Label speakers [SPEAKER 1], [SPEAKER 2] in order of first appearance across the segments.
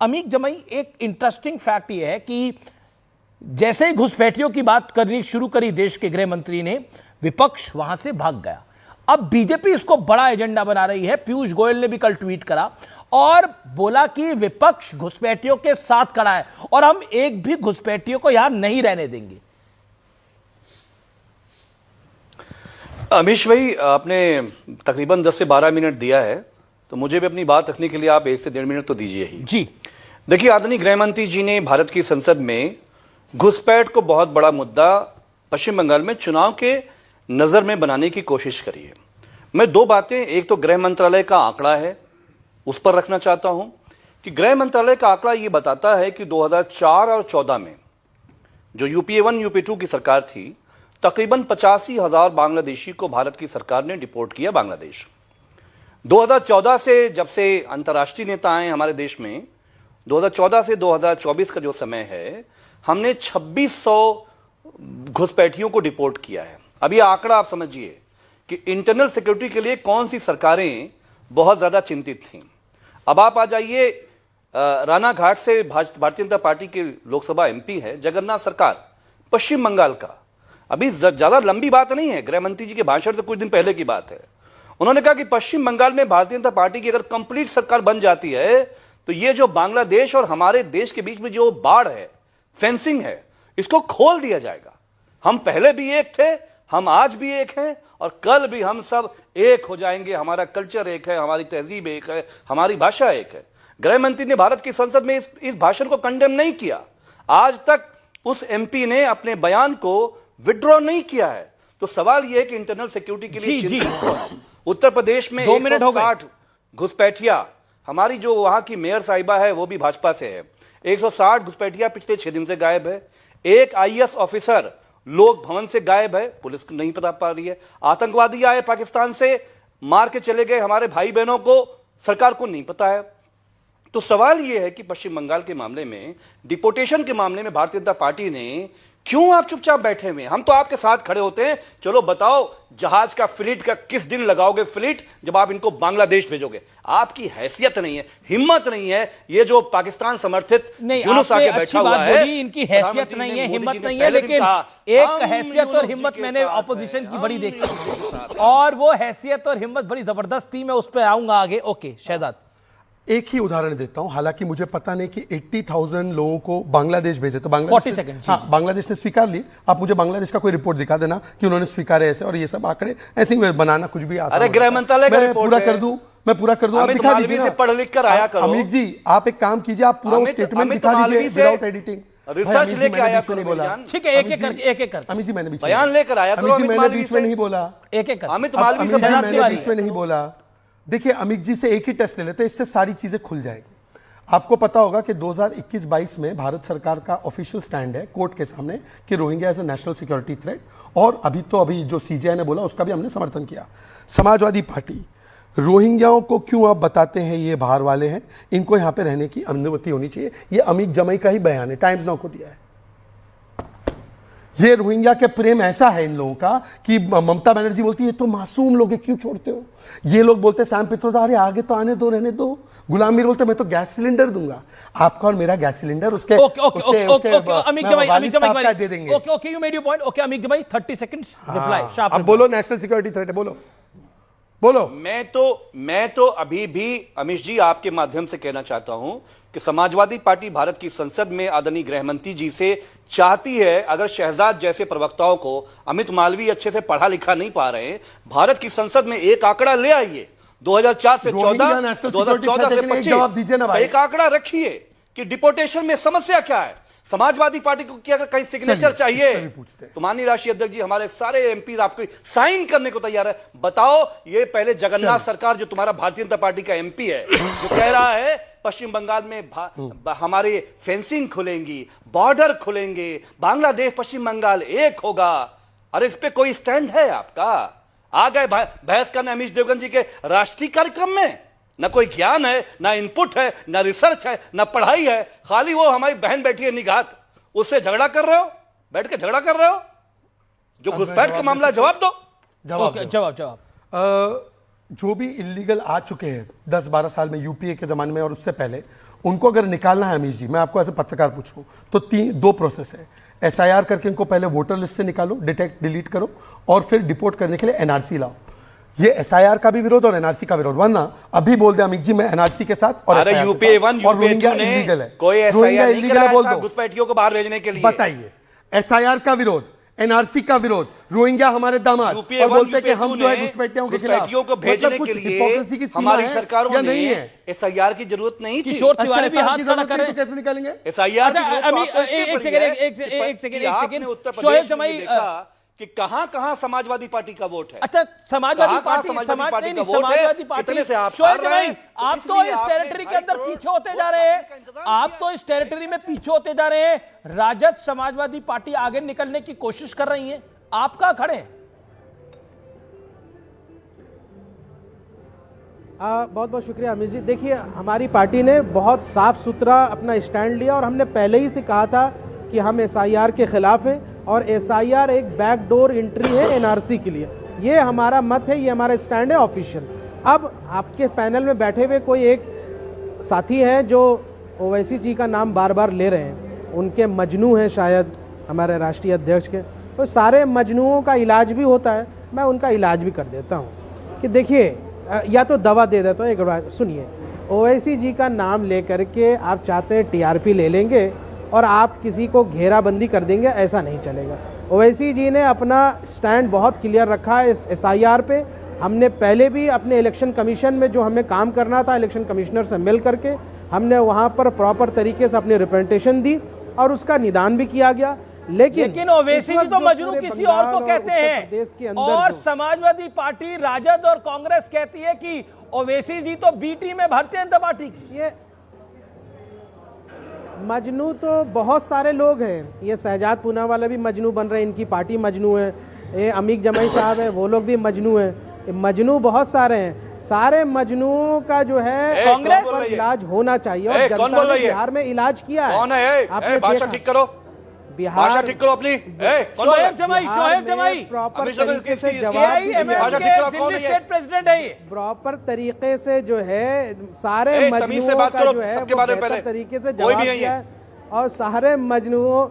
[SPEAKER 1] अमीक जमाई, एक interesting fact यह है कि जैसे ही घुसपैठियों की बात करनी शुरू करी देश के गृह मंत्री ने, विपक्ष वहां से भाग गया। अब बीजेपी इसको बड़ा एजेंडा बना रही है। पीयूष गोयल ने भी कल ट्वीट करा और बोला कि विपक्ष घुसपैठियों के साथ खड़ा है और हम एक भी घुसपैठियों को यहां नहीं रहने देंगे।
[SPEAKER 2] अमीश भाई, आपने तकरीबन 10 से 12 मिनट दिया है, तो मुझे भी अपनी बात रखने के लिए आप 1 से 1.5 मिनट तो दीजिए ही।
[SPEAKER 1] जी
[SPEAKER 2] देखिए, आदरणीय गृहमंत्री जी ने भारत की संसद में घुसपैठ को बहुत बड़ा मुद्दा पश्चिम बंगाल में चुनाव के नजर में बनाने की कोशिश करी है। मैं 2 बातें, एक तो गृह मंत्रालय का आंकड़ा है, उस पर रखना चाहता हूं कि गृह मंत्रालय का आंकड़ा यह बताता है कि 2004 और 14 में जो यूपीए 1 यूपीए 2 की सरकार थी, तकरीबन 85,000 बांग्लादेशी को भारत की सरकार ने डिपोर्ट किया बांग्लादेश। 2014 से, जब से अंतर्राष्ट्रीय नेता आए हमारे देश में, 2014 से 2024 का जो समय है, हमने 2600 घुसपैठियों को डिपोर्ट किया है। अब ये आंकड़ा आप समझिए कि इंटरनल सिक्योरिटी के लिए कौन सी सरकारें बहुत ज्यादा चिंतित थीं। अब आप आ जाइए, राना घाट से भारतीय जनता पार्टी के लोकसभा एमपी है जगन्नाथ सरकार, पश्चिम बंगाल का। अभी ज्यादा लंबी बात नहीं है, गृह मंत्री जी के भाषण से कुछ दिन पहले की बात है। उन्होंने कहा कि पश्चिम बंगाल में भारतीय जनता पार्टी की अगर कंप्लीट सरकार बन जाती है तो ये जो बांग्लादेश और हमारे देश के बीच में जो बाड़ है, फेंसिंग है, इसको खोल दिया जाएगा। हम पहले भी एक थे, हम आज भी एक हैं और कल भी हम सब एक हो जाएंगे। हमारा कल्चर एक है, हमारी तहजीब एक है, हमारी भाषा एक है। गृह मंत्री ने भारत की संसद में इस भाषण को कंडेम नहीं किया। आज तक उस एमपी ने अपने बयान को विड्रॉ नहीं किया है। तो सवाल यह है कि इंटरनल सिक्योरिटी के लिए चिंतित उत्तर प्रदेश में 160 घुसपैठिया, हमारी जो वहां की मेयर साहिबा है वो भी भाजपा से है, 160 घुसपैठिया पिछले 6 दिन से गायब है। एक आईएएस ऑफिसर लोक भवन से गायब है, पुलिस को नहीं पता पा रही है। आतंकवादी आए पाकिस्तान से, मार के चले गए हमारे भाई बहनों को, सरकार को नहीं पता है। तो सवाल यह है कि पश्चिम बंगाल के मामले में, डिपोर्टेशन के मामले में भारतीय जनता पार्टी ने, क्यों आप चुपचाप बैठे हुए? हम तो आपके साथ खड़े होते हैं। चलो बताओ, जहाज का फ्लीट का किस दिन लगाओगे फ्लीट, जब आप इनको बांग्लादेश भेजोगे? आपकी हैसियत नहीं है, हिम्मत नहीं है। ये जो पाकिस्तान समर्थित जुलूस आके बैठा हुआ है,
[SPEAKER 1] इनकी हैसियत नहीं है, हिम्मत नहीं है, लेकिन एक हैसियत और हिम्मत मैंने ऑपोजिशन की बड़ी देखी और वो हैसियत और हिम्मत बड़ी जबरदस्त थी। मैं उस पर आऊंगा आगे। ओके शहजाद,
[SPEAKER 3] एक ही उदाहरण देता हूं, हालांकि मुझे पता नहीं कि 80,000 लोगों को बांग्लादेश भेजे तो बांग्लादेश ने स्वीकार लिए। आप मुझे बांग्लादेश का कोई रिपोर्ट दिखा देना कि उन्होंने स्वीकार ऐसे, और ये सब आंकड़े ऐसे ही बनाना कुछ भी आसान।
[SPEAKER 2] अरे गृह मंत्रालय का
[SPEAKER 3] मैं पूरा कर दूं, आप दिखा दीजिए ना,
[SPEAKER 2] पढ़ लिख कर आया करो।
[SPEAKER 3] अमित जी, आप एक काम कीजिए, आप पूरा स्टेटमेंट दिखा दीजिए विदाउट एडिटिंग।
[SPEAKER 2] रिसर्च लेके आया करो, बोला
[SPEAKER 1] ठीक है, एक एक करके।
[SPEAKER 3] अमित जी मैंने
[SPEAKER 2] बयान लेकर आया करो।
[SPEAKER 3] मैंने बीच में नहीं बोला,
[SPEAKER 1] एक एक
[SPEAKER 2] अमित मालवीय
[SPEAKER 3] मैंने बीच में नहीं बोला। देखिए अमित जी से एक ही टेस्ट ले लेते, इससे सारी चीजें खुल जाएगी। आपको पता होगा कि 2021-22 में भारत सरकार का ऑफिशियल स्टैंड है कोर्ट के सामने कि Rohingya as a national security threat, और अभी जो सीजेआई ने बोला उसका भी हमने समर्थन किया। समाजवादी पार्टी, रोहिंग्याओं को क्यों आप बताते हैं ये बाहर वाले हैं, इनको यहां पे रहने की अनुमति होनी चाहिए। ये अमीक जमाई का ही बयान है, टाइम्स नाउ को दिया है। ये रोहिंग्या के प्रेम ऐसा है इन लोगों का कि ममता बनर्जी बोलती है तो मासूम लोग क्यों छोड़ते हो, ये लोग बोलते सैम पित्रोदा अरे आगे तो आने दो, रहने दो। गुलाम मीर बोलते मैं तो गैस सिलेंडर दूंगा, आपका और मेरा गैस सिलेंडर उसके
[SPEAKER 1] अमिक जमाई दे देंगे। Okay, you made your point. Okay अमिक जमाई, 30 सेकंड्स रिप्लाई शार्प।
[SPEAKER 3] अब बोलो, नेशनल सिक्योरिटी थ्रेट है, बोलो।
[SPEAKER 2] मैं तो अभी भी अमीश जी आपके माध्यम से कहना चाहता हूं कि समाजवादी पार्टी भारत की संसद में आदरणीय गृहमंत्री जी से चाहती है, अगर शहजाद जैसे प्रवक्ताओं को अमित मालवीय अच्छे से पढ़ा लिखा नहीं पा रहे हैं, भारत की संसद में एक आंकड़ा ले आइए, 2004 से 14, 2014 से 25, एक आंकड़ा रखिए कि डिपोर्टेशन में समस्या क्या है। समाजवादी पार्टी को क्या कहीं सिग्नेचर चाहिए तो माननीय राष्ट्रीय अध्यक्ष जी, हमारे सारे एमपी आपको साइन करने को तैयार है। बताओ, ये पहले जगन्नाथ सरकार जो तुम्हारा भारतीय जनता पार्टी का एमपी है, जो कह रहा है पश्चिम बंगाल में हमारे फेंसिंग खुलेंगी, बॉर्डर खुलेंगे, बांग्लादेश पश्चिम बंगाल एक होगा। अरे इस पे कोई स्टैंड है आपका? आ गए बहस करने अमीश देवगन जी के राष्ट्रीय कार्यक्रम में। ना कोई ज्ञान है, ना इनपुट है, ना रिसर्च है, ना पढ़ाई है, खाली वो हमारी बहन बैठी है निगात, उससे झगड़ा कर रहे हो, बैठ के झगड़ा कर रहे हो। जो घुसपैठ का मामला, जवाब दो।
[SPEAKER 3] जो भी इलीगल आ चुके हैं 10-12 साल में यूपीए के जमाने में और उससे पहले, उनको अगर निकालना है अमीश जी, मैं आपको ऐसे पत्रकार पूछूं तो दो प्रोसेस है। एसआईआर करके इनको पहले वोटर लिस्ट से निकालो, डिटेक्ट डिलीट करो, और फिर डिपोर्ट करने के लिए एनआरसी लाओ। ये एसआईआर का भी विरोध और एनआरसी का विरोध, वरना अभी बोल दे अमित जी मैं एनआरसी के साथ और
[SPEAKER 2] अरे यूपीए 1
[SPEAKER 3] और रोहिंग्या इलीगल है,
[SPEAKER 2] कोई
[SPEAKER 3] रोहिंग्या
[SPEAKER 2] एसआईआर
[SPEAKER 3] इलीगल है बोल दो,
[SPEAKER 2] घुसपैठियों को बाहर भेजने के लिए।
[SPEAKER 3] बताइए, एसआईआर का विरोध, एनआरसी का विरोध, रोहिंग्या हमारे दामाद, और बोलते हैं कि हम जो है घुसपैठियों के खिलाफ।
[SPEAKER 2] घुसपैठियों को भेजने के लिए हमारी सरकारों ने एसआईआर की जरूरत नहीं थी।
[SPEAKER 1] किशोर तिवारी भी हाथ खड़ा कर रहे हैं,
[SPEAKER 3] कैसे निकालेंगे
[SPEAKER 2] एसआईआर?
[SPEAKER 1] एक सेकंड, शोएब जमाई
[SPEAKER 2] कि कहां समाजवादी पार्टी का वोट है।
[SPEAKER 1] अच्छा, समाजवादी पार्टी
[SPEAKER 2] कितने से आप
[SPEAKER 1] शोएब जमाई, आप तो इस टेरिटरी के अंदर पीछे होते जा रहे हैं, आप तो इस टेरिटरी में पीछे होते जा रहे हैं। राजद समाजवादी पार्टी आगे निकलने की कोशिश कर रही है, आप कहां खड़े हैं?
[SPEAKER 4] बहुत बहुत शुक्रिया अमित जी। देखिए, हमारी पार्टी ने बहुत साफ सुथरा अपना स्टैंड लिया और हमने पहले ही से कहा था कि हम एसआईआर के खिलाफ हैं और एसआईआर एक बैकडोर एंट्री है एनआरसी के लिए। ये हमारा मत है, ये हमारा स्टैंड है ऑफिशियल। अब आपके पैनल में बैठे हुए कोई एक साथी हैं जो ओवैसी जी का नाम बार बार ले रहे हैं, उनके मजनू हैं शायद हमारे राष्ट्रीय अध्यक्ष के, तो सारे मजनुओं का इलाज भी होता है, मैं उनका इलाज भी कर देता हूँ। कि देखिए, या तो दवा दे देता हूँ। एक बार सुनिए, ओवैसी जी का नाम लेकर के आप चाहते हैं टीआरपी ले लेंगे और आप किसी को घेराबंदी कर देंगे, ऐसा नहीं चलेगा। ओवैसी जी ने अपना स्टैंड बहुत क्लियर रखा है इस एसआईआर पे। हमने पहले भी अपने इलेक्शन कमीशन में जो हमें काम करना था, इलेक्शन कमिश्नर से मिल करके हमने वहाँ पर प्रॉपर तरीके से अपनी रिप्रेजेंटेशन दी और उसका निदान भी किया गया।
[SPEAKER 1] लेकिन ओवैसी जी तो मजनू किसी और को कहते हैं, और समाजवादी पार्टी, राजद और कांग्रेस कहती है कि ओवैसी जी तो बी टीम में भरते हैं जनता पार्टी की।
[SPEAKER 4] ये मजनू तो बहुत सारे लोग हैं, ये शहजाद पूनावाला भी मजनू बन रहे हैं, इनकी पार्टी मजनू है। ये अमीक जमाई साहब हैं, वो लोग भी मजनू हैं। मजनू बहुत सारे हैं, सारे मजनुओं का जो है
[SPEAKER 1] कांग्रेस
[SPEAKER 4] पर इलाज होना चाहिए और जनता ने बिहार में इलाज किया है।
[SPEAKER 2] कौन है?
[SPEAKER 4] आपने
[SPEAKER 2] भाषा ठीक करो, भाषा ठीक करो अपनी।
[SPEAKER 1] शोएब जमाई
[SPEAKER 4] प्रॉपर तरीके से
[SPEAKER 1] दिल्ली स्टेट प्रेसिडेंट है, ये
[SPEAKER 4] प्रॉपर तरीके से जो है सारे मजनुओं का जो है वो बेहतर तरीके से जवाब दिया है। और सारे मजनुओं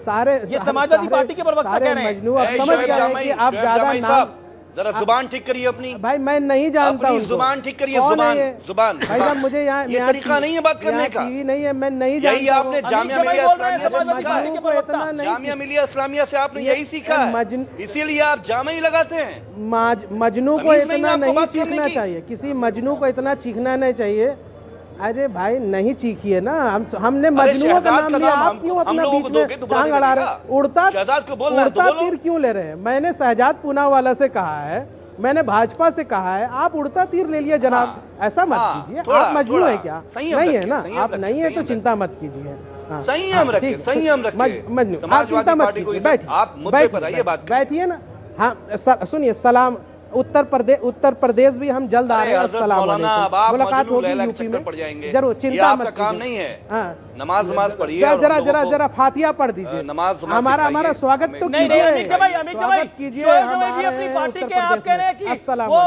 [SPEAKER 4] सारे
[SPEAKER 1] ये समाजवादी पार्टी के प्रवक्ता कह रहे हैं।
[SPEAKER 4] मजनू अब समझ गए हैं कि आप ज्यादा नाम,
[SPEAKER 2] जरा जुबान ठीक करिए अपनी।
[SPEAKER 4] भाई मैं नहीं जानता हूँ,
[SPEAKER 2] जुबान ठीक करिए, जुबान
[SPEAKER 4] भाई साहब मुझे यहाँ
[SPEAKER 2] ये तरीका नहीं है बात करने का,
[SPEAKER 4] टीवी नहीं है, मैं नहीं
[SPEAKER 2] यही
[SPEAKER 4] जानता।
[SPEAKER 2] आपने जामिया मिलिया इस्लामिया से आपने यही सीखा है, इसीलिए आप जामे ही लगाते हैं।
[SPEAKER 4] मजनू को इतना नहीं चीखना चाहिए, किसी मजनू को इतना चीखना नहीं चाहिए। अरे भाई नहीं चीखिए ना, हमने मजनुओं का नाम लिया, आप क्यों अपना बीच में टांग अड़ा रहे? उड़ता तीर क्यों ले रहे हैं? मैंने शहजाद पूनावाला से कहा है, मैंने भाजपा से कहा है, आप उड़ता तीर ले लिए जनाब। ऐसा मत कीजिए, आप मजनू है क्या? नहीं है ना, आप नहीं है तो चिंता मत कीजिए।
[SPEAKER 2] संयम रखिए, संयम रखिए,
[SPEAKER 4] मजनू आप चिंता मत कीजिए, बैठिए ना। हाँ सुनिए, सलाम उत्तर प्रदेश भी हम जल्द आ रहे हैं। अस्सलाम वालेकुम, मुलाकात होगी यूपी में जरूर, चिंता मत
[SPEAKER 2] काम नहीं है।
[SPEAKER 4] हाँ
[SPEAKER 2] नमाज पढ़िए,
[SPEAKER 4] जरा फातिहा पढ़ दीजिए।
[SPEAKER 2] नमाज
[SPEAKER 4] हमारा स्वागत तो
[SPEAKER 1] नहीं, अमित कीजिए। अपनी पार्टी के आप कह रहे हैं कि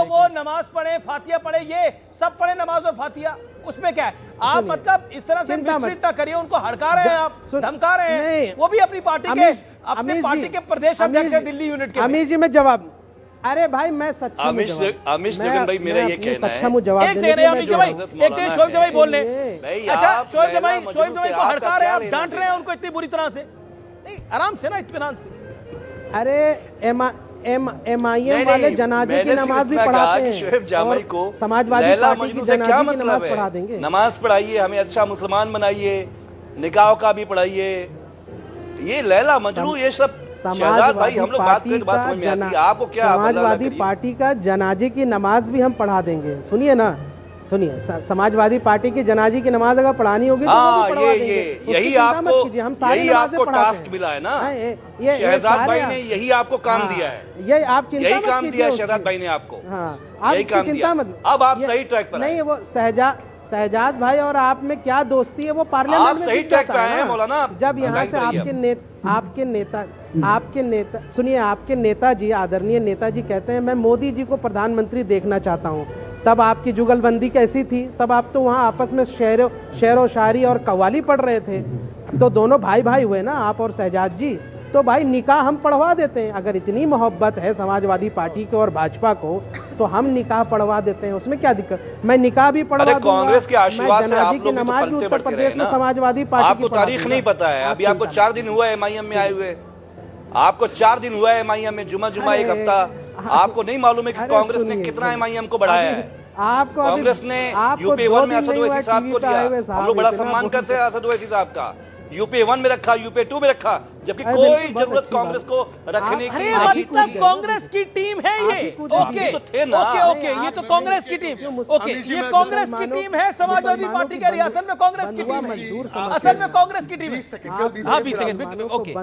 [SPEAKER 1] वो नमाज पढ़े, फातिहा पढ़े, ये सब पढ़े नमाज और फातिहा, उसमें क्या है? आप मतलब इस तरह से मिसट्रीट ना करिए, उनको हड़का रहे हैं, आप धमका रहे हैं। वो भी अपनी पार्टी के प्रदेश अध्यक्ष है दिल्ली यूनिट के।
[SPEAKER 4] अमीर जी में जवाब, अरे भाई मैं सच्चा
[SPEAKER 2] अमिश लेकिन भाई मेरा ये कहना है,
[SPEAKER 4] सच्चा जवाब
[SPEAKER 1] एक शोएब जमाई बोल रहे। अच्छा शोएब जमाई को हड़का रहे हैं, आप डांट रहे हैं उनको इतनी बुरी तरह से? नहीं, आराम से ना, इत्मीनान से।
[SPEAKER 4] अरे एमआईएम वाले जनाजे की नमाज भी पढ़ाते हैं,
[SPEAKER 2] शोएब जमाई को
[SPEAKER 4] समाजवादी पार्टी की जनाजे की नमाज पढ़ा देंगे।
[SPEAKER 2] नमाज पढ़ाइए, हमें अच्छा मुसलमान बनाइए, निकाह का भी पढ़ाइए। ये लैला मजनू ये सब
[SPEAKER 4] समाजवादी पार्टी का जनाजे की नमाज भी हम पढ़ा देंगे। सुनिए ना, सुनिए, समाजवादी पार्टी की जनाजे की नमाज अगर पढ़ानी होगी तो वो भी पढ़वा देंगे।
[SPEAKER 2] यही आपको टास्क मिला है ना, शहजाद भाई ने यही आपको काम दिया है,
[SPEAKER 4] यही आप चिंता
[SPEAKER 2] काम दिया है शहजाद भाई ने आपको।
[SPEAKER 4] हाँ, आप चिंता मत,
[SPEAKER 2] अब आप सही ट्रैक पर
[SPEAKER 4] नहीं। वो शहजाद भाई और आप में क्या दोस्ती है वो पार्लियामेंट में
[SPEAKER 2] सही ट्रैक पे आए हैं मौलाना।
[SPEAKER 4] जब यहाँ से आपके नेता सुनिए, आपके नेताजी, आदरणीय नेताजी कहते हैं मैं मोदी जी को प्रधानमंत्री देखना चाहता हूँ, तब आपकी जुगलबंदी कैसी थी? तब आप तो वहाँ आपस में शेर व शायरी और कव्वाली पढ़ रहे थे। तो दोनों भाई भाई हुए ना, आप और शहजाद जी। तो भाई निकाह हम पढ़वा देते हैं, अगर इतनी मोहब्बत है समाजवादी पार्टी को और भाजपा को तो हम निकाह पढ़वा देते हैं, उसमें क्या दिक्कत? मैं निकाह भी पढ़वा दूंगा।
[SPEAKER 2] कांग्रेस के आशीर्वाद से आप लोग तो
[SPEAKER 4] नमाज भी
[SPEAKER 2] पलते
[SPEAKER 4] उत्तर
[SPEAKER 2] बढ़ते रहे
[SPEAKER 4] प्रदेश में
[SPEAKER 2] ना।
[SPEAKER 4] समाजवादी पार्टी
[SPEAKER 2] आपको
[SPEAKER 4] की पढ़ा
[SPEAKER 2] तारीख
[SPEAKER 4] दूंगा।
[SPEAKER 2] नहीं पता है, अभी आपको 4 दिन हुआ है एमआईएम में आए हुए, आपको 4 दिन हुआ है एमआईएम में, जुमा एक हफ्ता। आपको नहीं मालूम है कि कांग्रेस ने कितना एमआईएम को बढ़ाया है?
[SPEAKER 4] आपको
[SPEAKER 2] कांग्रेस ने यूपी 1 में असद ओवैसी साहब को दिया, हम लोग बड़ा सम्मान करते हैं असद ओवैसी साहब का। यूपी 1 में रखा, यूपी 2 में रखा, जबकि कोई जरूरत कांग्रेस को रखने की
[SPEAKER 1] अरे
[SPEAKER 2] नहीं
[SPEAKER 1] मतलब
[SPEAKER 2] थी।
[SPEAKER 1] कांग्रेस की टीम है ये। ओके
[SPEAKER 2] तो थे ना।
[SPEAKER 1] ओके ओके, ये तो कांग्रेस की टीम। ओके, ये कांग्रेस की टीम है, समाजवादी पार्टी का रियासत में कांग्रेस की टीम है, असल में कांग्रेस की टीम है। हाँ 20 सेकंड, ओके।